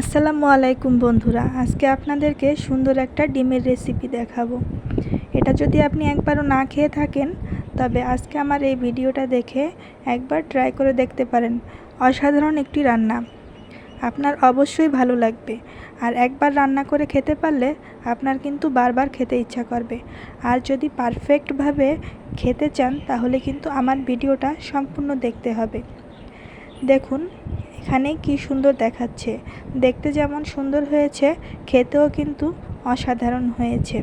আসসালামু আলাইকুম বন্ধুরা, আজকে আপনাদেরকে সুন্দর একটা ডিমের রেসিপি দেখাবো। এটা যদি আপনি একবারও না খেয়ে থাকেন তবে আজকে আমার এই ভিডিওটা দেখে একবার ট্রাই করে দেখতে পারেন। অসাধারণ একটি রান্না, আপনার অবশ্যই ভালো লাগবে। আর একবার রান্না করে খেতে পারলে আপনার কিন্তু বারবার খেতে ইচ্ছা করবে। আর যদি পারফেক্টভাবে খেতে চান তাহলে কিন্তু আমার ভিডিওটা সম্পূর্ণ দেখতে হবে। দেখুন এখানে কি সুন্দর দেখাচ্ছে, দেখতে যেমন সুন্দর হয়েছে খেতেও কিন্তু অসাধারণ হয়েছে।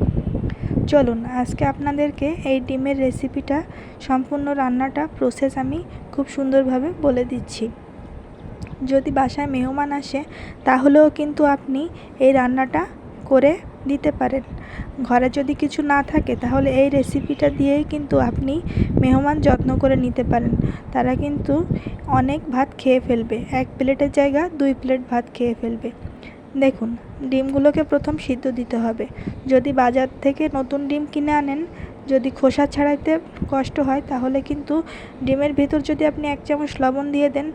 চলুন আজকে আপনাদেরকে এই ডিমের রেসিপিটা সম্পূর্ণ রান্নাটা প্রসেস আমি খুব সুন্দরভাবে বলে দিচ্ছি। যদি বাসায় মেহমান আসে তাহলেও কিন্তু আপনি এই রান্নাটা করে দিতে পারেন। ঘরে যদি কিছু না থাকে তাহলে এই রেসিপিটা দিয়েই কিন্তু আপনি মেহমান যত্ন করে নিতে পারেন। তারা কিন্তু অনেক ভাত খেয়ে ফেলবে, এক প্লেটের জায়গা 2 প্লেট ভাত খেয়ে ফেলবে। দেখুন ডিমগুলোকে প্রথম সিদ্ধ দিতে হবে। যদি বাজার থেকে নতুন ডিম কিনে আনেন, যদি খোসা ছাড়াইতে কষ্ট হয় তাহলে কিন্তু ডিমের ভিতর যদি আপনি 1 চামচ লবণ দিয়ে দেন,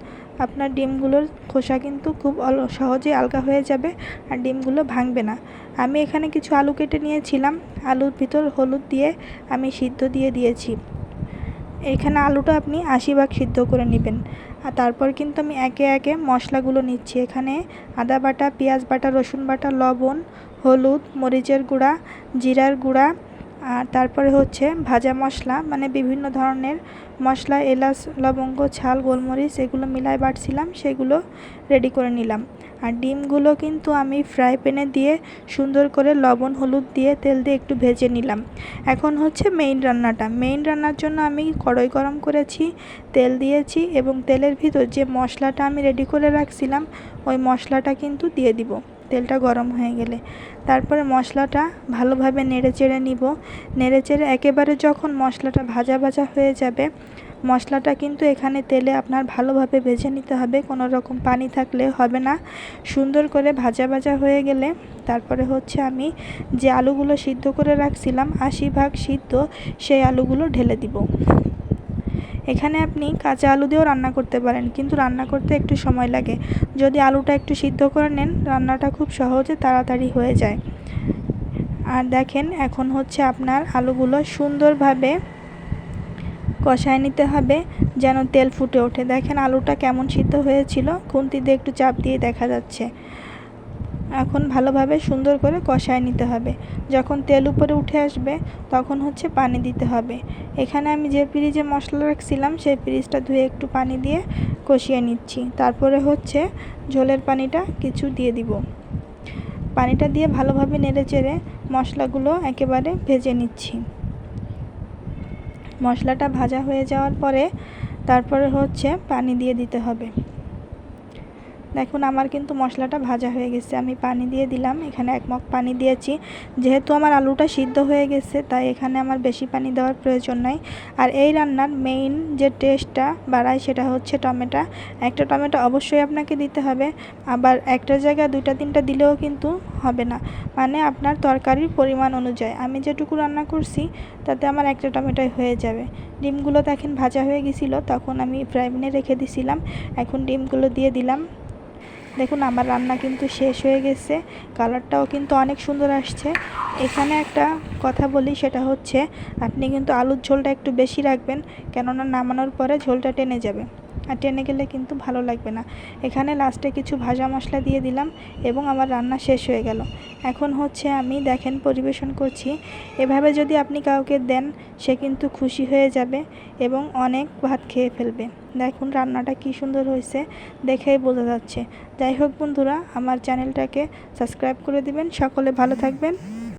আপনার ডিমগুলোর খোসা কিন্তু খুব সহজেই আলগা হয়ে যাবে আর ডিমগুলো ভাঙবে না। আমি এখানে কিছু আলু কেটে নিয়েছিলাম, আলুর ভিতর হলুদ দিয়ে আমি সিদ্ধ দিয়ে দিয়েছি। এখানে আলুটা আপনি 80 ভাগ সিদ্ধ করে নেবেন। আর তারপর কিন্তু আমি একে একে মশলাগুলো নিচ্ছি। এখানে আদা বাটা, পেঁয়াজ বাটা, রসুন বাটা, লবণ, হলুদ, মরিচের গুঁড়া, জিরার গুঁড়া, আর তারপরে হচ্ছে ভাজা মশলা, মানে বিভিন্ন ধরনের মশলা, এলাচ, লবঙ্গ, ঝাল, গোলমরিচ এগুলো মিলায় বাটছিলাম, সেগুলো রেডি করে নিলাম। আর ডিমগুলো কিন্তু আমি ফ্রাই প্যানে দিয়ে সুন্দর করে লবণ হলুদ দিয়ে তেল দিয়ে একটু ভেজে নিলাম। এখন হচ্ছে মেইন রান্নাটা। মেইন রান্নার জন্য আমি কড়াই গরম করেছি, তেল দিয়েছি এবং তেলের ভিতর যে মশলাটা আমি রেডি করে রাখছিলাম ওই মশলাটা কিন্তু দিয়ে দিব তেলটা গরম হয়ে গেলে। তারপরে মশলাটা ভালোভাবে নেড়েচেড়ে নিব। নেড়েচেড়ে একেবারে যখন মশলাটা ভাজা ভাজা হয়ে যাবে, মশলাটা কিন্তু এখানে তেলে আপনার ভালোভাবে ভেজে নিতে হবে, কোনো রকম পানি থাকলে হবে না। সুন্দর করে ভাজা ভাজা হয়ে গেলে তারপরে হচ্ছে আমি যে আলুগুলো সিদ্ধ করে রাখছিলাম 80 ভাগ সিদ্ধ, সেই আলুগুলো ঢেলে দিব। এখানে আপনি কাঁচা আলু দিয়েও রান্না করতে পারেন, কিন্তু রান্না করতে একটু সময় লাগে। যদি আলুটা একটু সিদ্ধ করে নেন রান্নাটা খুব সহজে তাড়াতাড়ি হয়ে যায়। আর দেখেন এখন হচ্ছে আপনার আলুগুলো সুন্দরভাবে কষায় নিতে হবে যেন তেল ফুটে ওঠে। দেখেন আলুটা কেমন সিদ্ধ হয়েছিল, খুন্তি দিয়ে একটু চাপ দিয়ে দেখা যাচ্ছে। এখন ভালোভাবে সুন্দর করে কষায় নিতে হবে। যখন তেল উপরে উঠে আসবে তখন হচ্ছে পানি দিতে হবে। এখানে আমি যে ফ্রিজে মশলা রাখছিলাম সেই ফ্রিজটা ধুয়ে একটু পানি দিয়ে কষিয়ে নিচ্ছি। তারপরে হচ্ছে ঝোলের পানিটা কিছু দিয়ে দিব। পানিটা দিয়ে ভালোভাবে নেড়েচেড়ে মশলাগুলো একেবারে ভেজে নিচ্ছি। মশলাটা ভাজা হয়ে যাওয়ার পরে তারপরে হচ্ছে পানি দিয়ে দিতে হবে। দেখুন আমার কিন্তু মশলাটা ভাজা হয়ে গেছে, আমি পানি দিয়ে দিলাম। এখানে 1 মগ পানি দিয়েছি। যেহেতু আমার আলুটা সিদ্ধ হয়ে গেছে তাই এখানে আমার বেশি পানি দেওয়ার প্রয়োজন নাই। আর এই রান্নার মেইন যে টেস্টটা বাড়ায় সেটা হচ্ছে টমেটো। একটা টমেটো অবশ্যই আপনাকে দিতে হবে, আবার একটা জায়গায় 2টা 3টা দিলেও কিন্তু হবে না, মানে আপনার তরকারির পরিমাণ অনুযায়ী। আমি যেটুকু রান্না করছি তাতে আমার একটা টমেটোই হয়ে যাবে। ডিমগুলো দেখেন ভাজা হয়ে গেছিলো, তখন আমি ফ্রাই প্যানে রেখে দিছিলাম। এখন ডিমগুলো দিয়ে দিলাম। দেখুন আমার রান্না কিন্তু শেষ হয়ে গেছে, কালারটাও কিন্তু অনেক সুন্দর আসছে। এখানে একটা কথা বলি, সেটা হচ্ছে আপনি কিন্তু আলুর ঝোলটা একটু বেশি রাখবেন, কেননা নামানোর পরে ঝোলটা টেনে যাবে, আর টেনে গেলে কিন্তু ভালো লাগবে না। এখানে লাস্টে কিছু ভাজা মশলা দিয়ে দিলাম এবং আমার রান্না শেষ হয়ে গেল। এখন হচ্ছে আমি দেখেন পরিবেশন করছি। এভাবে যদি আপনি কাউকে দেন সে কিন্তু খুশি হয়ে যাবে এবং অনেক ভাত খেয়ে ফেলবে। দেখুন রান্নাটা কি সুন্দর হয়েছে, দেখেই বোঝা যাচ্ছে। যাই হোক বন্ধুরা, আমার চ্যানেলটাকে সাবস্ক্রাইব করে দিবেন। সকলে ভালো থাকবেন।